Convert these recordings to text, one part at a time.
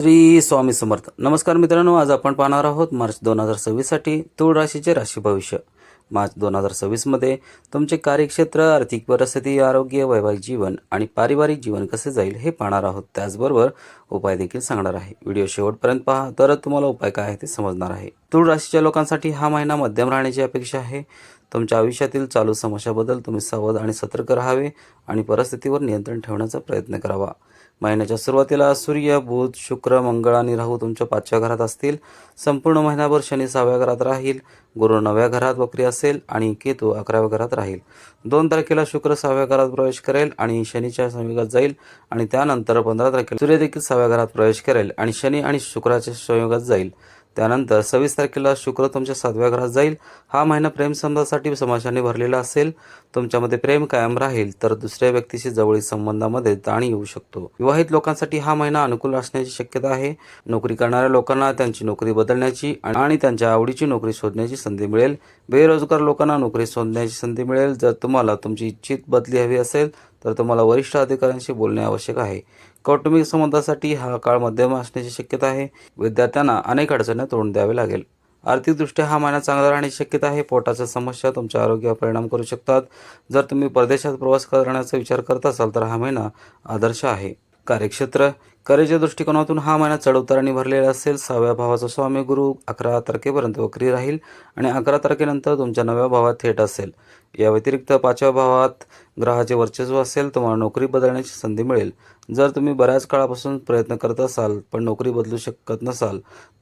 श्री स्वामी समर्थ. नमस्कार मित्रांनो, आज आपण पाहणार आहोत मार्च 2026 साठी तुळ राशीचे राशी भविष्य. मार्च 2026 मध्ये तुमचे कार्यक्षेत्र, आर्थिक परिस्थिती, आरोग्य, वैवाहिक जीवन आणि पारिवारिक जीवन कसे जाईल हे पाहणार आहोत. त्याचबरोबर उपाय देखील सांगणार आहे. व्हिडिओ शेवटपर्यंत पहा, तरच तुम्हाला उपाय काय आहे ते समजणार आहे. तुळ राशीच्या लोकांसाठी हा महिना मध्यम राहण्याची अपेक्षा आहे. तुमच्या आयुष्यातील चालू समस्याबद्दल तुम्ही सावध आणि सतर्क राहावे आणि परिस्थितीवर नियंत्रण ठेवण्याचा प्रयत्न करावा. महिन्याच्या सुरुवातीला सूर्य, बुध, शुक्र, मंगळ आणि राहू तुमच्या 5व्या घरात असतील. संपूर्ण महिनाभर शनी 6व्या घरात राहील. गुरु 9व्या घरात वक्री असेल आणि केतू 11व्या घरात राहील. 2 तारखेला शुक्र 6व्या घरात प्रवेश करेल आणि शनीच्या संयोगात जाईल आणि त्यानंतर 15 तारखेला सूर्य देखील 6व्या घरात प्रवेश करेल आणि शनी आणि शुक्राच्या संयोगात जाईल. त्यानंतर 26 तारखेला शुक्र तुमच्या 7व्या घरात जाईल. हा महिना प्रेमसंबंधासाठी समस्यांनी भरलेला असेल. तुमच्यामध्ये प्रेम कायम राहील तर दुसऱ्या व्यक्तीशी जवळीक संबंधामध्ये ताण येऊ शकतो. विवाहित लोकांसाठी हा महिना अनुकूल असण्याची शक्यता आहे. नोकरी करणाऱ्या लोकांना त्यांची नोकरी बदलण्याची आणि त्यांच्या आवडीची नोकरी शोधण्याची संधी मिळेल. बेरोजगार लोकांना नोकरी शोधण्याची संधी मिळेल. जर तुम्हाला तुमची इच्छित बदली हवी असेल तर तुम्हाला वरिष्ठ अधिकाऱ्यांशी बोलणे आवश्यक आहे. कौटुंबिक संबंधासाठी हा काळ मध्यम असण्याची शक्यता आहे. विद्यार्थ्यांना अनेक अडचणी तोंड द्यावे लागेल. आर्थिकदृष्ट्या हा महिना चांगला राहण्याची शक्यता आहे. पोटाच्या समस्या तुमच्या आरोग्यावर परिणाम करू शकतात. जर तुम्ही परदेशात प्रवास करण्याचा विचार करत असाल तर हा महिना आदर्श आहे. कार्यक्षेत्र, कार्याच्या दृष्टिकोनातून हा महिना चढउतारांनी भरलेला असेल. 6व्या भावाचा स्वामी गुरु 11 तारखेपर्यंत वक्री राहील आणि 11 तारखेनंतर तुमच्या 9व्या भावात थेट असेल. या व्यतिरिक्त 5व्या भावात ग्रहाचे वर्चस्व असेल. तुम्हाला नोकरी बदलण्याची संधी मिळेल. जर तुम्ही बऱ्याच काळापासून प्रयत्न करत असाल पण नोकरी बदलू शकत नसाल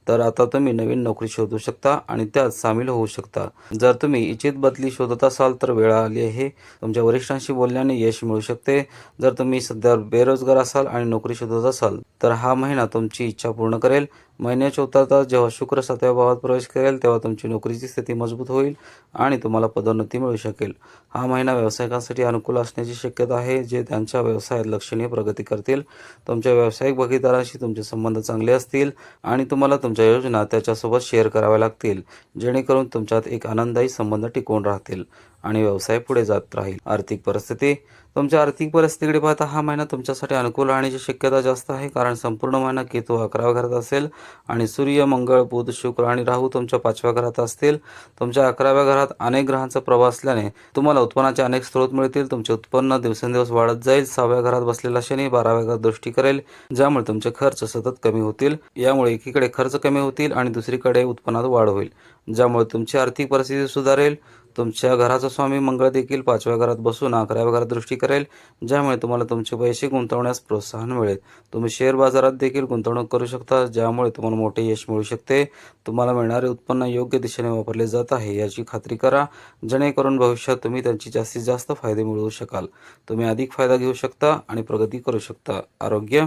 तर आता तुम्ही नवीन नोकरी शोधू शकता आणि त्यात सामील होऊ शकता. जर तुम्ही इच्छित बदली शोधत असाल तर वेळ आली आहे. तुमच्या वरिष्ठांशी बोलल्याने यश मिळू शकते. जर तुम्ही सध्या बेरोजगार असाल आणि नोकरी शोधत असाल तर हा महिना तुमची इच्छा पूर्ण करेल. महिन्याच्या उत्तरार्धात जेव्हा शुक्र 7व्या भावात प्रवेश करेल तेव्हा तुमची नोकरीची स्थिती मजबूत होईल आणि तुम्हाला पदोन्नती मिळू शकेल. हा महिना व्यावसायिकांसाठी अनुकूल असण्याची शक्यता आहे, जे त्यांच्या व्यवसायात लक्षणीय प्रगती करतील. तुमच्या व्यावसायिक भागीदारांशी तुमचे संबंध चांगले असतील आणि तुम्हाला तुमच्या योजना त्याच्यासोबत शेअर कराव्या लागतील, जेणेकरून तुमच्यात एक आनंददायी संबंध टिकून राहतील आणि व्यवसाय पुढे जात राहील. आर्थिक परिस्थिती, तुमच्या आर्थिक परिस्थितीकडे पाहता हा महिना तुमच्यासाठी अनुकूल राहण्याची शक्यता जास्त आहे, कारण संपूर्ण महिना केतू 11व्या घरात असेल आणि सूर्य, मंगळ, बुध, शुक्र आणि राहू तुमच्या 5व्या घरात असतील. तुमच्या 11व्या घरात अनेक ग्रहांचा प्रभाव असल्याने तुम्हाला उत्पन्नाचे अनेक स्रोत मिळतील. तुमचे उत्पन्न दिवसेंदिवस वाढत जाईल. 6व्या घरात बसलेला शनी 12व्या घरात दृष्टी करेल, ज्यामुळे तुमचे खर्च सतत कमी होतील. यामुळे एकीकडे खर्च कमी होतील आणि दुसरीकडे उत्पन्नात वाढ होईल, ज्यामुळे तुमची आर्थिक परिस्थिती सुधारेल. तुमच्या घराचा स्वामी मंगळ देखील 5व्या घरात बसून 11व्या घरात दृष्टी करेल, ज्यामुळे तुम्हाला तुमचे पैसे गुंतवण्यास प्रोत्साहन मिळेल. तुम्ही शेअर बाजारात देखील गुंतवणूक करू शकता, ज्यामुळे तुम्हाला मोठे यश मिळू शकते. तुम्हाला मिळणारे उत्पन्न योग्य दिशेने वापरले जात आहे याची खात्री करा, जेणेकरून भविष्यात तुम्ही त्यांची जास्तीत जास्त फायदे मिळवू शकाल. तुम्ही अधिक फायदा घेऊ शकता आणि प्रगती करू शकता. आरोग्य,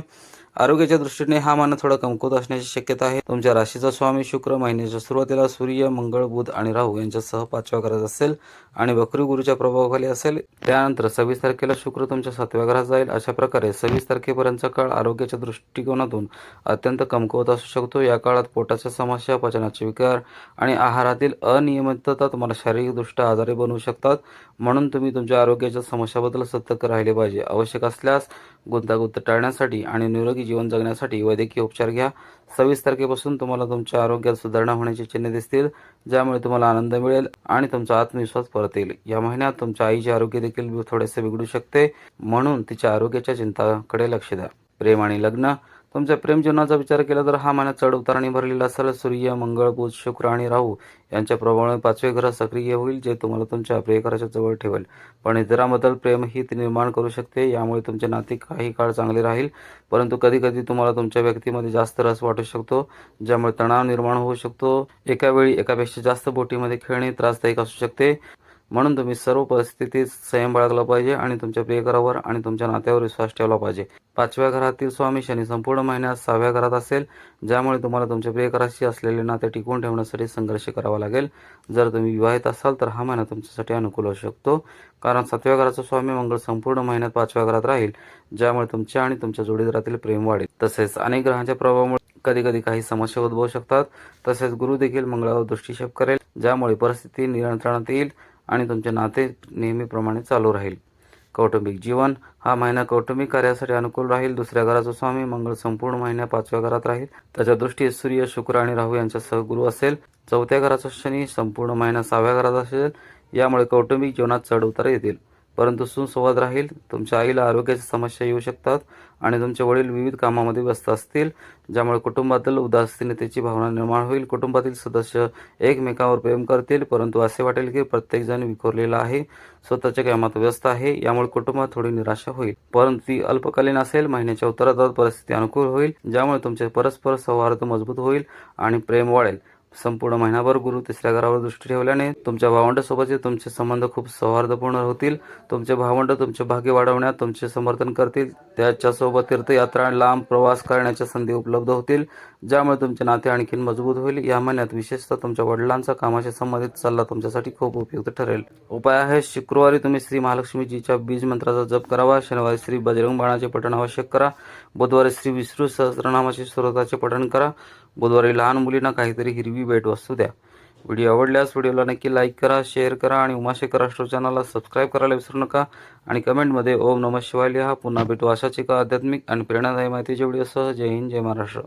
आरोग्याच्या दृष्टीने हा महिना थोडा कमकुवत असण्याची शक्यता आहे. तुमच्या राशीचा स्वामी शुक्र महिन्याच्या सुरुवातीला सूर्य, मंगळ, बुध आणि राहू यांच्यासह 5व्या घरात असेल आणि वक्री गुरुच्या प्रभावाखाली असेल. त्यानंतर 26 तारखेला शुक्र तुमच्या 7व्या घरात जाईल. अशा प्रकारे 26 तारखेपर्यंतचा काळ आरोग्याच्या दृष्टिकोनातून अत्यंत कमकुवत असू शकतो. या काळात पोटाच्या समस्या, पचनाचे विकार आणि आहारातील अनियमितता तुम्हाला शारीरिकदृष्ट्या आजारी बनवू शकतात. म्हणून तुम्ही तुमच्या आरोग्याच्या समस्याबद्दल सतर्क राहिले पाहिजे. आवश्यक असल्यास गुंतागुंत टाळण्यासाठी आणि निरोगी जीवन जगण्यासाठी वैद्यकीय उपचार घ्या. 26 तारखेपासून तुम्हाला तुमच्या आरोग्यात सुधारणा होण्याची चिन्हे दिसतील, ज्यामुळे तुम्हाला आनंद मिळेल आणि तुमचा आत्मविश्वास परत येईल. या महिन्यात तुमच्या आईचे आरोग्य देखील थोडेसे बिघडू शकते, म्हणून तिच्या आरोग्याच्या चिंताकडे लक्ष द्या. प्रेम आणि लग्न, तुमच्या प्रेमजीवनाचा विचार केला तर हा महिना चढ उताराने भरलेला असेल. सूर्य, मंगळ, बुध, शुक्र आणि राहू यांच्या प्रभावामुळे 5वे घर सक्रिय होईल, जे तुम्हाला तुमच्या प्रियकराच्या जवळ ठेवेल. पण इतरांबद्दल प्रेम ही निर्माण करू शकते. यामुळे तुमचे नाते काही काळ चांगले राहील, परंतु कधी कधी तुम्हाला तुमच्या व्यक्तीमध्ये जास्त रस वाटू शकतो, ज्यामुळे तणाव निर्माण होऊ शकतो. एका वेळी एकापेक्षा जास्त बोटीमध्ये खेळणे त्रासदायक असू शकते. म्हणून तुम्ही सर्व परिस्थितीत संयम बाळगला पाहिजे आणि तुमच्या प्रियकरावर आणि तुमच्या नात्यावर विश्वास ठेवला पाहिजे. 5व्या घरातील स्वामी शनी संपूर्ण महिन्यात 6व्या घरात असेल, ज्यामुळे तुम्हाला तुमच्या प्रियकराशी असलेले नाते टिकवून ठेवण्यासाठी संघर्ष करावा लागेल. जर तुम्ही विवाहित असाल तर हा महिना तुमच्यासाठी अनुकूल असू शकतो, कारण 7व्या घराचा स्वामी मंगळ संपूर्ण महिन्यात 5व्या घरात राहील, ज्यामुळे तुमच्या आणि तुमच्या जोडीदारातील प्रेम वाढेल. तसेच अनेक ग्रहांच्या प्रभावामुळे कधी कधी काही समस्या उद्भवू शकतात. तसेच गुरु देखील मंगळावर दृष्टिक्षेप करेल, ज्यामुळे परिस्थिती नियंत्रणात येईल आणि तुमचे नाते नेहमीप्रमाणे चालू राहील. कौटुंबिक जीवन हा महिना कौटुंबिक कार्यासाठी अनुकूल राहील. दुसऱ्या घराचा स्वामी मंगळ संपूर्ण महिन्या 5व्या घरात राहील. त्याच्या दृष्टीत सूर्य, शुक्र आणि राहू यांच्यासह गुरु असेल. 4थ्या घराचा शनी संपूर्ण महिना 6व्या घरात असेल. यामुळे कौटुंबिक जीवनात चढ उतार येतील, परंतु सुसंवाद राहील. तुमच्या आईला आरोग्याच्या समस्या येऊ शकतात आणि तुमचे वडील विविध कामामध्ये व्यस्त असतील, ज्यामुळे कुटुंबातील उदासीनतेची भावना निर्माण होईल. कुटुंबातील सदस्य एकमेकांवर प्रेम करतील, परंतु असे वाटेल की प्रत्येकजण विखुरलेला आहे, स्वतःच्या कामात व्यस्त आहे. यामुळे कुटुंबात थोडी निराशा होईल, परंतु ती अल्पकालीन असेल. महिन्याच्या उत्तरार्धात परिस्थिती अनुकूल होईल, ज्यामुळे तुमचे परस्पर सौहार्द मजबूत होईल आणि प्रेम वाढेल. संपूर्ण महिनाभर गुरु 3ऱ्या घरावर दृष्टी ठेवल्याने तुमच्या भावंडासोबतचे तुमचे संबंध खूप सौहार्दपूर्ण होतील. तुमचे भावंड तुमचे भाग्य वाढवण्यात तुमचे समर्थन करतील. त्याच्यासोबत तीर्थयात्रा आणि लांब प्रवास करण्याच्या संधी उपलब्ध होतील, ज्यामुळे तुमचे नाते आणखी मजबूत होईल. या महिन्यात विशेषतः तुमच्या वडिलांचा कामाशी संबंधित सल्ला तुमच्यासाठी खूप उपयुक्त ठरेल. उपाय आहे: शुक्रवारी तुम्ही श्री महालक्ष्मीजीच्या बीज मंत्राचा जप करावा. शनिवारी श्री बजरंग बाणाचे पठण आवश्यक करा. बुधवारी श्री विष्णू सहस्त्रनामाचे स्तोत्राचे पठण करा. बुधवारी लहान मुलींना काहीतरी हिरवी भेटवस्तू द्या. व्हिडिओ आवडल्यास व्हिडिओला नक्की लाईक करा, शेअर करा आणि उमाशेखर राष्ट्र चॅनलला सबस्क्राईब करायला विसरू नका. आणि कमेंटमध्ये ओम नमः शिवाय लिहा. पुन्हा भेटू अशाच एका आध्यात्मिक आणि प्रेरणादायी माहितीच्या व्हिडिओसह. जय हिंद, जय महाराष्ट्र.